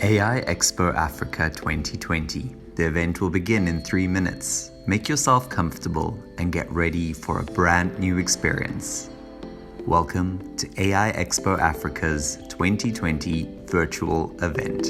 AI Expo Africa 2020. The event will begin in 3 minutes. Make yourself comfortable and get ready for a brand new experience. Welcome to AI Expo Africa's 2020 virtual event.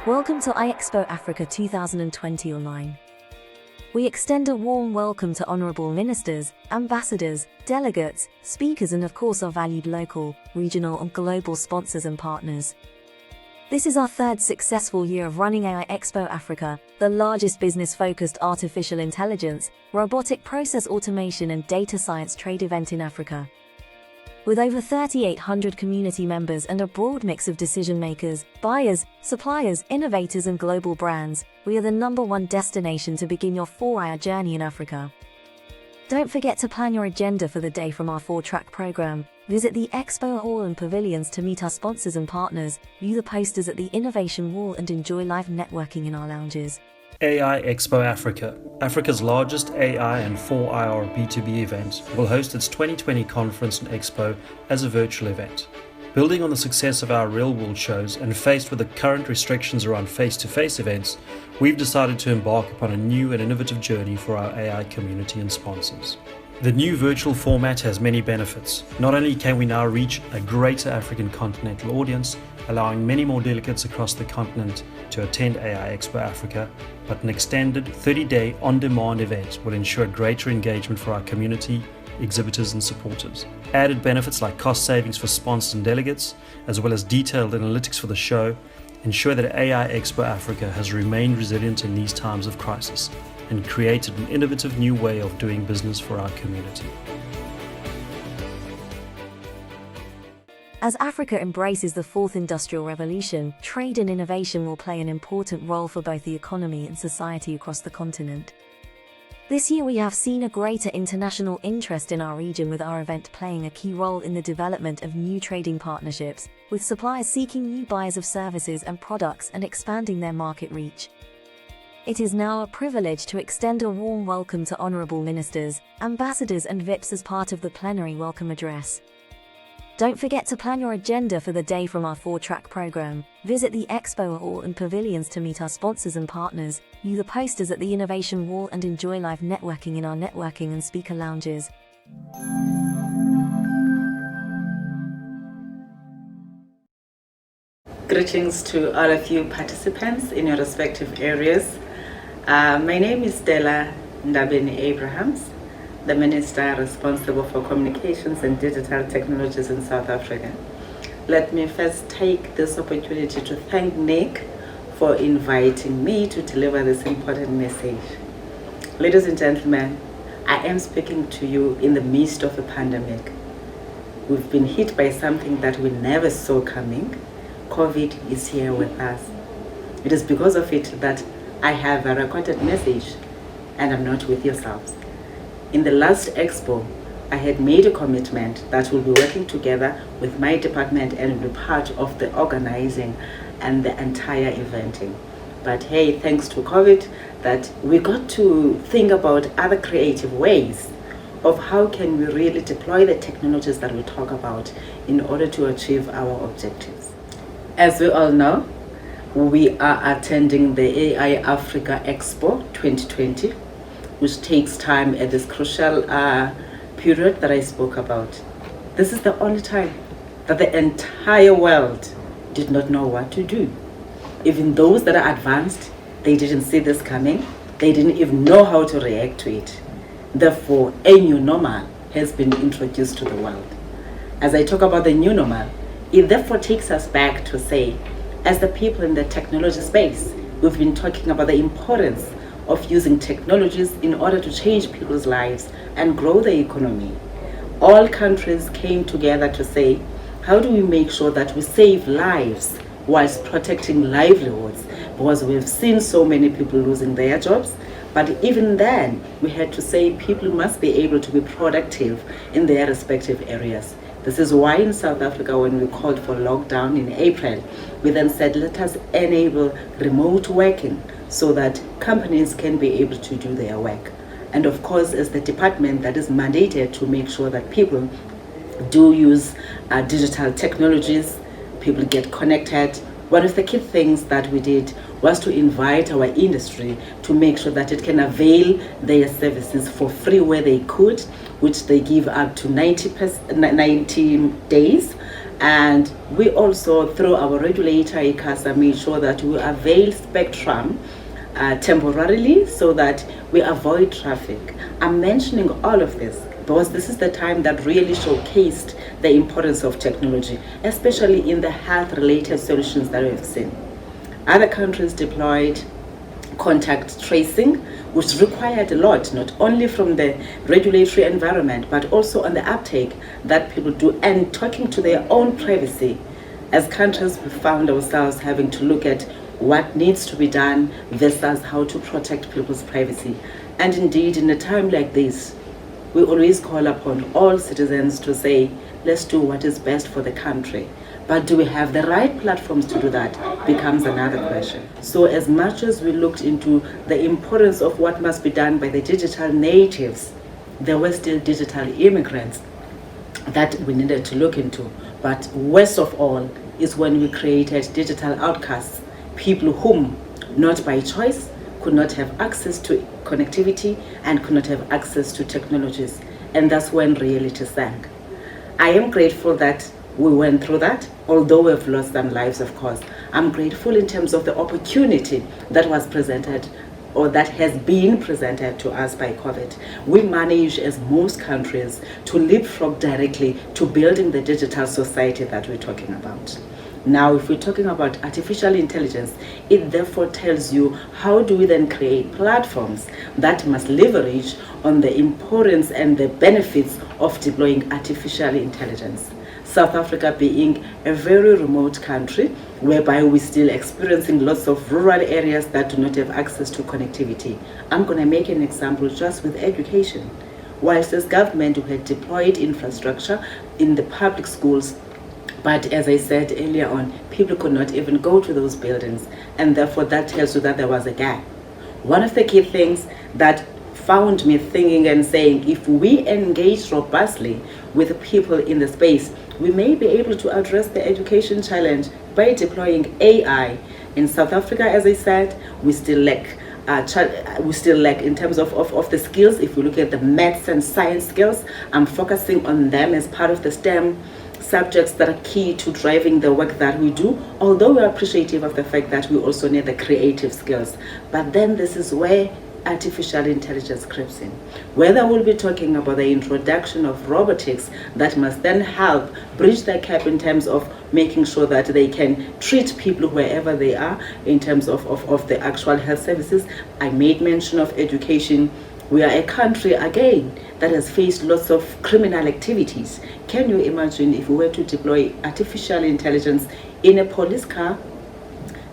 Welcome to iExpo Africa 2020 online. We extend a warm welcome to honourable ministers, ambassadors, delegates, speakers and of course our valued local, regional and global sponsors and partners. This is our third successful year of running AI Expo Africa, the largest business-focused artificial intelligence, robotic process automation and data science trade event in Africa. With over 3,800 community members and a broad mix of decision-makers, buyers, suppliers, innovators and global brands, we are the #1 destination to begin your 4-hour journey in Africa. Don't forget to plan your agenda for the day from our 4-track program. Visit the Expo Hall and pavilions to meet our sponsors and partners, view the posters at the Innovation Wall and enjoy live networking in our lounges. AI Expo Africa, Africa's largest AI and 4-hour B2B event, will host its 2020 conference and expo as a virtual event. Building on the success of our real-world shows and faced with the current restrictions around face-to-face events, we've decided to embark upon a new and innovative journey for our AI community and sponsors. The new virtual format has many benefits. Not only can we now reach a greater African continental audience, allowing many more delegates across the continent to attend AI Expo Africa, but an extended 30-day on-demand event will ensure greater engagement for our community, exhibitors and supporters. Added benefits like cost savings for sponsors and delegates, as well as detailed analytics for the show, ensure that AI Expo Africa has remained resilient in these times of crisis and created an innovative new way of doing business for our community. As Africa embraces the fourth industrial revolution, trade and innovation will play an important role for both the economy and society across the continent. This year we have seen a greater international interest in our region, with our event playing a key role in the development of new trading partnerships, with suppliers seeking new buyers of services and products and expanding their market reach. It is now a privilege to extend a warm welcome to honourable ministers, ambassadors and VIPs as part of the plenary welcome address. Don't forget to plan your agenda for the day from our 4-track program. Visit the Expo Hall and pavilions to meet our sponsors and partners, view the posters at the Innovation Wall and enjoy live networking in our networking and speaker lounges. Greetings to all of you participants in your respective areas. My name is Stella Ndabeni Abrahams, the Minister responsible for communications and digital technologies in South Africa. Let me first take this opportunity to thank Nick for inviting me to deliver this important message. Ladies and gentlemen, I am speaking to you in the midst of a pandemic. We've been hit by something that we never saw coming. COVID is here with us. It is because of it that I have a recorded message and I'm not with yourselves. In the last Expo, I had made a commitment that we'll be working together with my department and will be part of the organizing and the entire eventing. But hey, thanks to COVID, that we got to think about other creative ways of how can we really deploy the technologies that we talk about in order to achieve our objectives. As we all know, we are attending the AI Africa Expo 2020, which takes time at this crucial period that I spoke about. This is the only time that the entire world did not know what to do. Even those that are advanced, they didn't see this coming. They didn't even know how to react to it. Therefore, a new normal has been introduced to the world. As I talk about the new normal, it therefore takes us back to say, as the people in the technology space, we've been talking about the importance of using technologies in order to change people's lives and grow the economy. All countries came together to say, how do we make sure that we save lives whilst protecting livelihoods? Because we've seen so many people losing their jobs, but even then we had to say people must be able to be productive in their respective areas. This is why in South Africa, when we called for lockdown in April, we then said, let us enable remote working so that companies can be able to do their work. And of course, as the department that is mandated to make sure that people do use digital technologies, people get connected, one of the key things that we did was to invite our industry to make sure that it can avail their services for free where they could, which they give up to 90 days. And we also, through our regulator, ICASA, made sure that we avail spectrum temporarily so that we avoid traffic. I'm mentioning all of this because this is the time that really showcased the importance of technology, especially in the health-related solutions that we've seen. Other countries deployed contact tracing, which required a lot, not only from the regulatory environment, but also on the uptake that people do and talking to their own privacy. As countries, we found ourselves having to look at what needs to be done versus how to protect people's privacy. And indeed, in a time like this, we always call upon all citizens to say, let's do what is best for the country. But do we have the right platforms to do that becomes another question. So as much as we looked into the importance of what must be done by the digital natives, there were still digital immigrants that we needed to look into. But worst of all is when we created digital outcasts, people whom, not by choice, could not have access to connectivity and could not have access to technologies. And that's when reality sank. I am grateful that we went through that, although we've lost some lives, of course. I'm grateful in terms of the opportunity that was presented or that has been presented to us by COVID. We managed, as most countries, to leapfrog directly to building the digital society that we're talking about. Now, if we're talking about artificial intelligence, it therefore tells you how do we then create platforms that must leverage on the importance and the benefits of deploying artificial intelligence. South Africa being a very remote country, whereby we're still experiencing lots of rural areas that do not have access to connectivity. I'm going to make an example just with education. Whilst as government we had deployed infrastructure in the public schools, but as I said earlier on, people could not even go to those buildings, and therefore that tells you that there was a gap. One of the key things that found me thinking and saying, if we engage robustly with people in the space, we may be able to address the education challenge by deploying AI. In South Africa, as I said, we still lack in terms of the skills. If we look at the maths and science skills, I'm focusing on them as part of the STEM subjects that are key to driving the work that we do, although we're appreciative of the fact that we also need the creative skills. But then this is where artificial intelligence creeps in. Whether we'll be talking about the introduction of robotics that must then help bridge the gap in terms of making sure that they can treat people wherever they are in terms of the actual health services. I made mention of education. We are a country, again, that has faced lots of criminal activities. Can you imagine if we were to deploy artificial intelligence in a police car,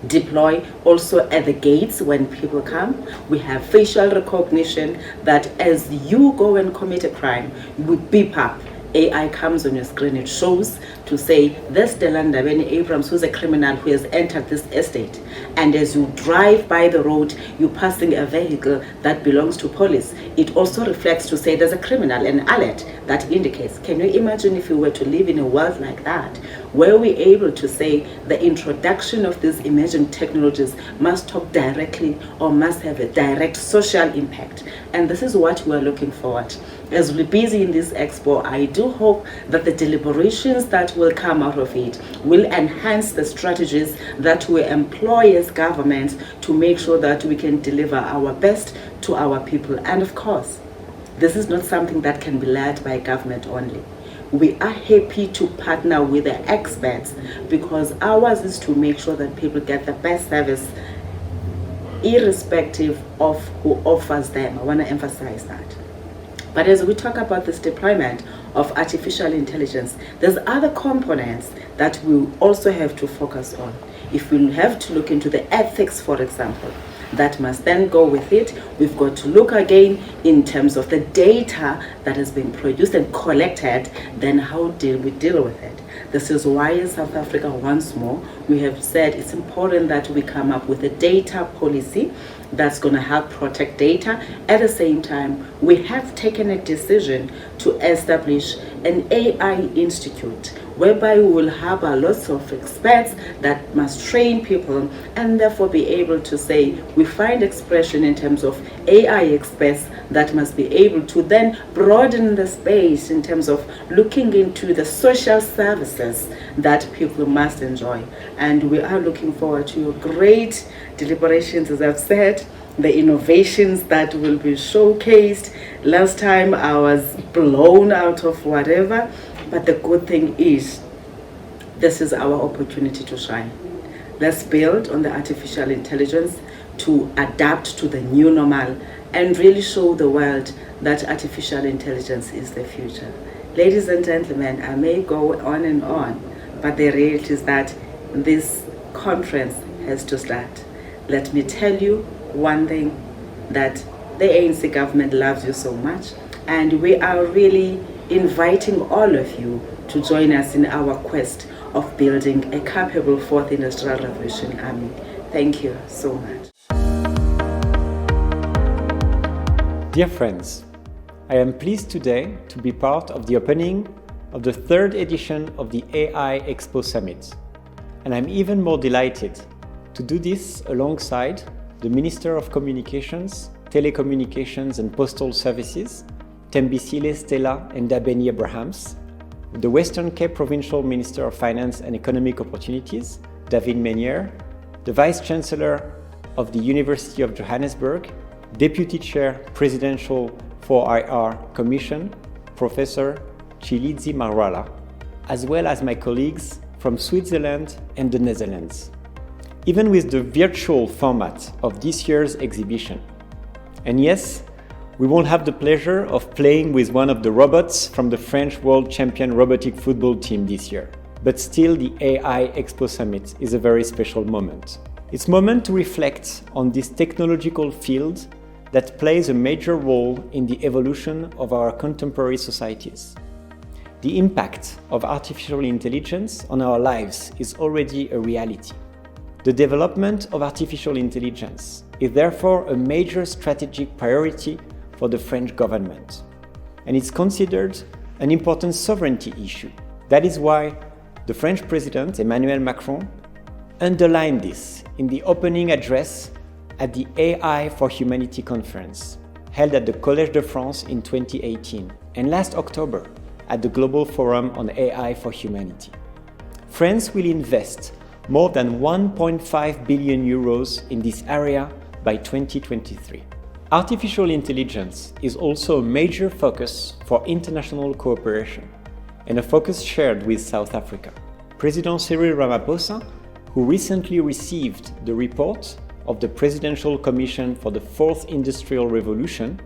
deploy also at the gates when people come? We have facial recognition that as you go and commit a crime, we beep up. AI comes on your screen, it shows to say, there's Stella Ndabeni Abrams, who's a criminal who has entered this estate. And as you drive by the road, you're passing a vehicle that belongs to police. It also reflects to say there's a criminal, an alert that indicates. Can you imagine if you were to live in a world like that, where we're able to say the introduction of these emerging technologies must talk directly or must have a direct social impact? And this is what we're looking forward. As we're busy in this expo, I do hope that the deliberations that will come out of it will enhance the strategies that we employ as governments to make sure that we can deliver our best to our people. And of course, this is not something that can be led by government only. We are happy to partner with the experts because ours is to make sure that people get the best service irrespective of who offers them. I want to emphasize that. But as we talk about this deployment of artificial intelligence, there's other components that we also have to focus on. If we have to look into the ethics, for example, that must then go with it. We've got to look again in terms of the data that has been produced and collected, then how do we deal with it? This is why in South Africa, once more, we have said it's important that we come up with a data policy that's going to help protect data. At the same time, we have taken a decision to establish an AI institute whereby we will have lots of experts that must train people and therefore be able to say we find expression in terms of AI experts that must be able to then broaden the space in terms of looking into the social services that people must enjoy. And we are looking forward to your great deliberations, as I've said, the innovations that will be showcased. Last time I was blown out of whatever, but the good thing is this is our opportunity to shine. Let's build on the artificial intelligence to adapt to the new normal and really show the world that artificial intelligence is the future. Ladies and gentlemen, I may go on, but the reality is that this conference has to start. Let me tell you one thing, that the ANC government loves you so much, and we are really inviting all of you to join us in our quest of building a capable fourth industrial revolution army. Thank you so much. Dear friends, I am pleased today to be part of the opening of the third edition of the AI Expo Summit. And I'm even more delighted to do this alongside the Minister of Communications, Telecommunications and Postal Services, Thembisile Stella Ndabeni Abrahams, the Western Cape Provincial Minister of Finance and Economic Opportunities, David Menier, the Vice Chancellor of the University of Johannesburg, Deputy Chair Presidential 4IR Commission, Professor Chilidzi Marwala, as well as my colleagues from Switzerland and the Netherlands. Even with the virtual format of this year's exhibition. And yes, we won't have the pleasure of playing with one of the robots from the French world champion robotic football team this year. But still, the AI Expo Summit is a very special moment. It's a moment to reflect on this technological field that plays a major role in the evolution of our contemporary societies. The impact of artificial intelligence on our lives is already a reality. The development of artificial intelligence is therefore a major strategic priority for the French government, and it's considered an important sovereignty issue. That is why the French President Emmanuel Macron underlined this in the opening address at the AI for Humanity conference held at the Collège de France in 2018 and last October at the Global Forum on AI for Humanity. France will invest more than 1.5 billion euros in this area by 2023. Artificial intelligence is also a major focus for international cooperation and a focus shared with South Africa. President Cyril Ramaphosa, who recently received the report of the Presidential Commission for the Fourth Industrial Revolution,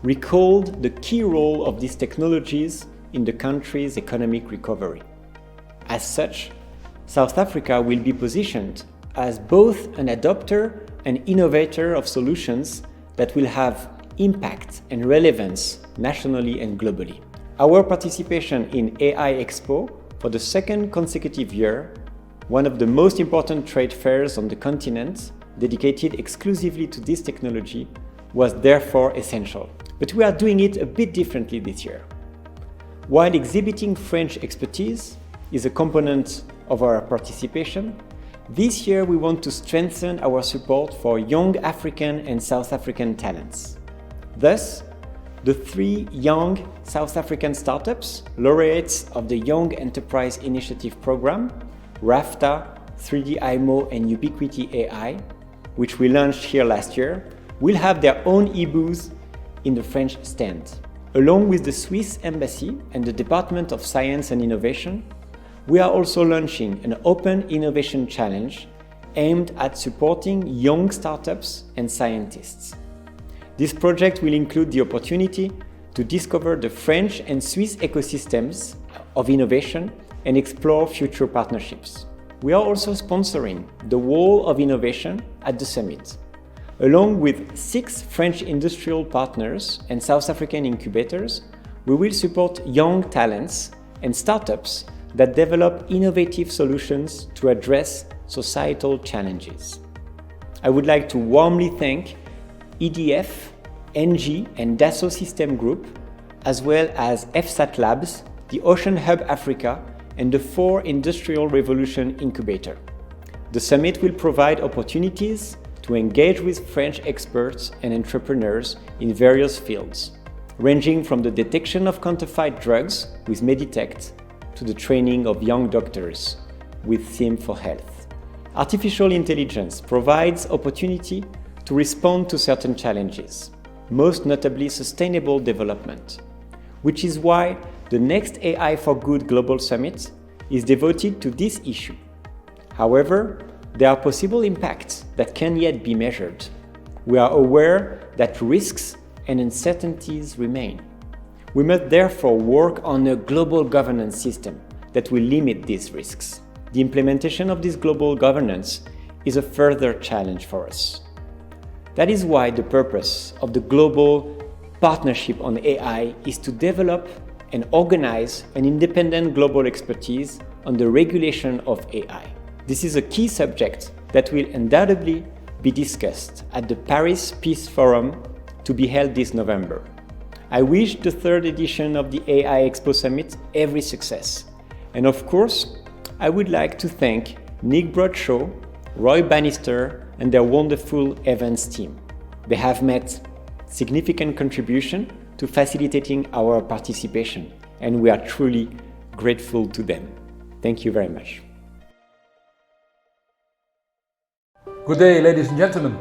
recalled the key role of these technologies in the country's economic recovery. As such, South Africa will be positioned as both an adopter and innovator of solutions that will have impact and relevance nationally and globally. Our participation in AI Expo for the second consecutive year, one of the most important trade fairs on the continent dedicated exclusively to this technology, was therefore essential. But we are doing it a bit differently this year. While exhibiting French expertise is a component of our participation, this year we want to strengthen our support for young African and South African talents. Thus, the 3 young South African startups, laureates of the Young Enterprise Initiative Program, RAFTA, 3D IMO and Ubiquity AI, which we launched here last year, will have their own e-booth in the French stand. Along with the Swiss Embassy and the Department of Science and Innovation, we are also launching an open innovation challenge aimed at supporting young startups and scientists. This project will include the opportunity to discover the French and Swiss ecosystems of innovation and explore future partnerships. We are also sponsoring the Wall of Innovation at the summit. Along with 6 French industrial partners and South African incubators, we will support young talents and startups that develop innovative solutions to address societal challenges. I would like to warmly thank EDF, NG and Dassault System Group, as well as FSAT Labs, the Ocean Hub Africa and the 4 Industrial Revolution Incubator. The summit will provide opportunities to engage with French experts and entrepreneurs in various fields, ranging from the detection of counterfeit drugs with Meditect to the training of young doctors with Theme for Health. Artificial intelligence provides opportunity to respond to certain challenges, most notably sustainable development, which is why the next AI for Good Global Summit is devoted to this issue. However, there are possible impacts that can yet be measured. We are aware that risks and uncertainties remain. We must therefore work on a global governance system that will limit these risks. The implementation of this global governance is a further challenge for us. That is why the purpose of the Global Partnership on AI is to develop and organize an independent global expertise on the regulation of AI. This is a key subject that will undoubtedly be discussed at the Paris Peace Forum to be held this November. I wish the 3rd edition of the AI Expo Summit every success. And of course, I would like to thank Nick Bradshaw, Roy Bannister, and their wonderful events team. They have made significant contribution to facilitating our participation, and we are truly grateful to them. Thank you very much. Good day, ladies and gentlemen.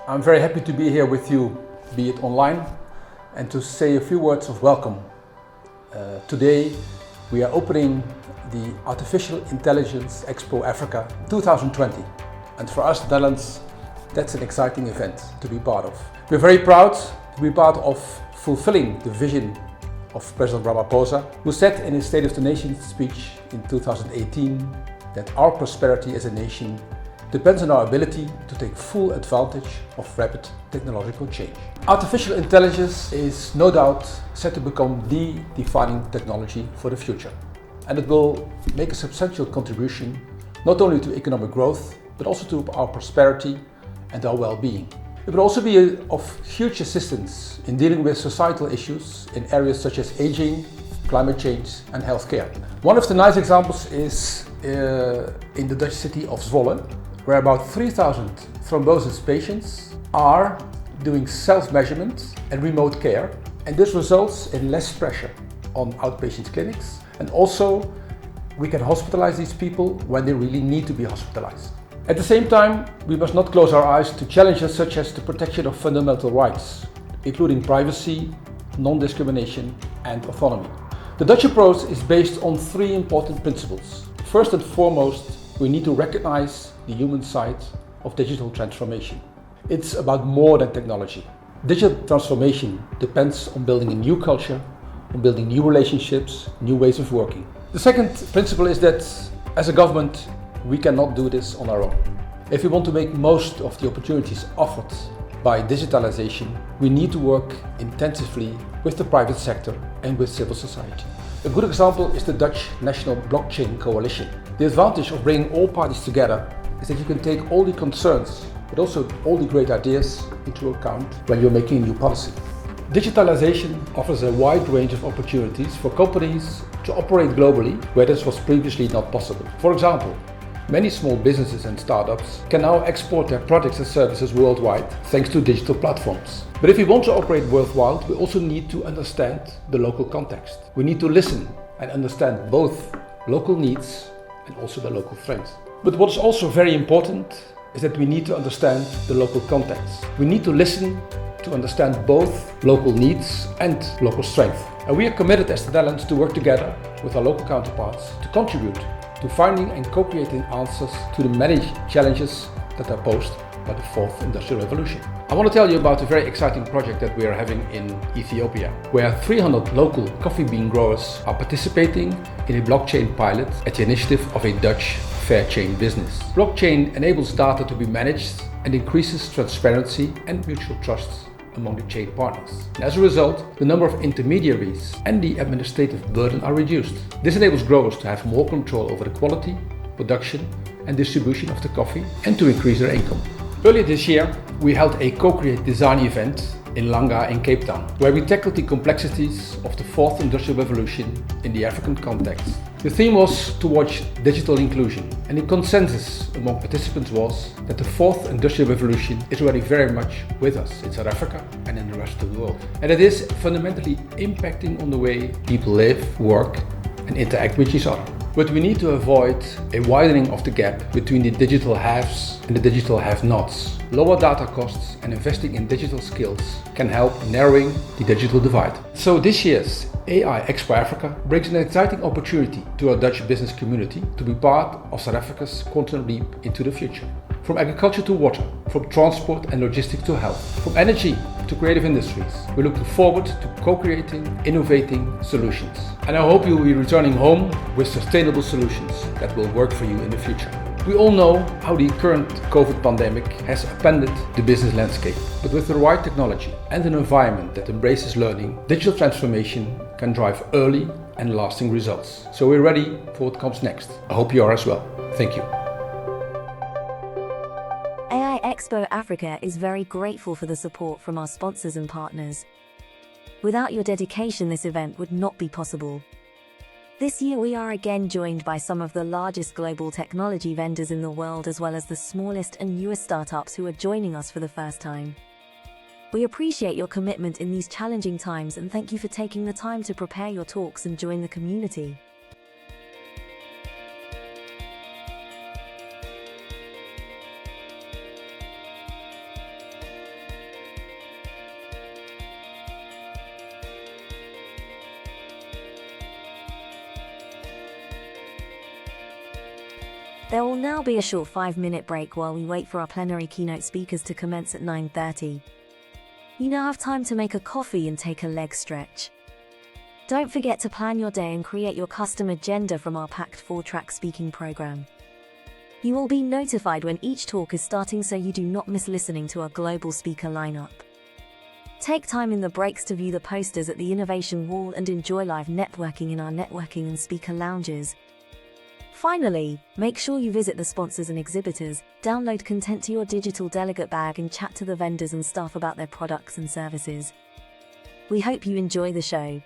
I'm very happy to be here with you, be it online, and to say a few words of welcome. Today we are opening the Artificial Intelligence Expo Africa 2020, and for us Netherlands, that's an exciting event to be part of. We're very proud to be part of fulfilling the vision of President Ramaphosa, who said in his State of the Nation speech in 2018 that our prosperity as a nation depends on our ability to take full advantage of rapid technological change. Artificial intelligence is no doubt set to become the defining technology for the future, and it will make a substantial contribution not only to economic growth but also to our prosperity and our well-being. It will also be of huge assistance in dealing with societal issues in areas such as aging, climate change and healthcare. One of the nice examples is in the Dutch city of Zwolle, where about 3,000 thrombosis patients are doing self-measurement and remote care, and this results in less pressure on outpatient clinics, and also we can hospitalize these people when they really need to be hospitalized. At the same time, we must not close our eyes to challenges such as the protection of fundamental rights, including privacy, non-discrimination and autonomy. The Dutch approach is based on three important principles. First and foremost, we need to recognize the human side of digital transformation. It's about more than technology. Digital transformation depends on building a new culture, on building new relationships, new ways of working. The second principle is that as a government, we cannot do this on our own. If we want to make most of the opportunities offered by digitalization, we need to work intensively with the private sector and with civil society. A good example is the Dutch National Blockchain Coalition. The advantage of bringing all parties together is that you can take all the concerns, but also all the great ideas into account when you're making a new policy. Digitalization offers a wide range of opportunities for companies to operate globally where this was previously not possible. For example, many small businesses and startups can now export their products and services worldwide thanks to digital platforms. But if we want to operate worldwide, we also need to understand the local context. We need to listen and understand both local needs and also the local strengths. But what is also very important is that we need to understand the local context. We need to listen to understand both local needs and local strength. And we are committed as the Netherlands to work together with our local counterparts to contribute to finding and co-creating answers to the many challenges that are posed by the fourth industrial revolution. I want to tell you about a very exciting project that we are having in Ethiopia, where 300 local coffee bean growers are participating in a blockchain pilot at the initiative of a Dutch fair chain business. Blockchain enables data to be managed and increases transparency and mutual trust among the chain partners. And as a result, the number of intermediaries and the administrative burden are reduced. This enables growers to have more control over the quality, production and distribution of the coffee and to increase their income. Earlier this year, we held a co-create design event in Langa in Cape Town, where we tackled the complexities of the fourth industrial revolution in the African context. The theme was towards digital inclusion, and the consensus among participants was that the fourth industrial revolution is already very much with us in South Africa and in the rest of the world. And it is fundamentally impacting on the way people live, work and interact with each other. But we need to avoid a widening of the gap between the digital haves and the digital have-nots. Lower data costs and investing in digital skills can help narrowing the digital divide. So this year's AI Expo Africa brings an exciting opportunity to our Dutch business community to be part of South Africa's quantum leap into the future. From agriculture to water, from transport and logistics to health, from energy to creative industries, we look forward to co-creating, innovating solutions. And I hope you will be returning home with sustainable solutions that will work for you in the future. We all know how the current COVID pandemic has upended the business landscape, but with the right technology and an environment that embraces learning, digital transformation can drive early and lasting results. So we're ready for what comes next. I hope you are as well. Thank you. AI Expo Africa is very grateful for the support from our sponsors and partners. Without your dedication, this event would not be possible. This year we are again joined by some of the largest global technology vendors in the world, as well as the smallest and newest startups who are joining us for the first time. We appreciate your commitment in these challenging times and thank you for taking the time to prepare your talks and join the community. There will now be a short 5-minute break while we wait for our plenary keynote speakers to commence at 9:30. You now have time to make a coffee and take a leg stretch. Don't forget to plan your day and create your custom agenda from our packed 4-track speaking program. You will be notified when each talk is starting so you do not miss listening to our global speaker lineup. Take time in the breaks to view the posters at the Innovation Wall and enjoy live networking in our networking and speaker lounges. Finally, make sure you visit the sponsors and exhibitors, download content to your digital delegate bag and chat to the vendors and staff about their products and services. We hope you enjoy the show.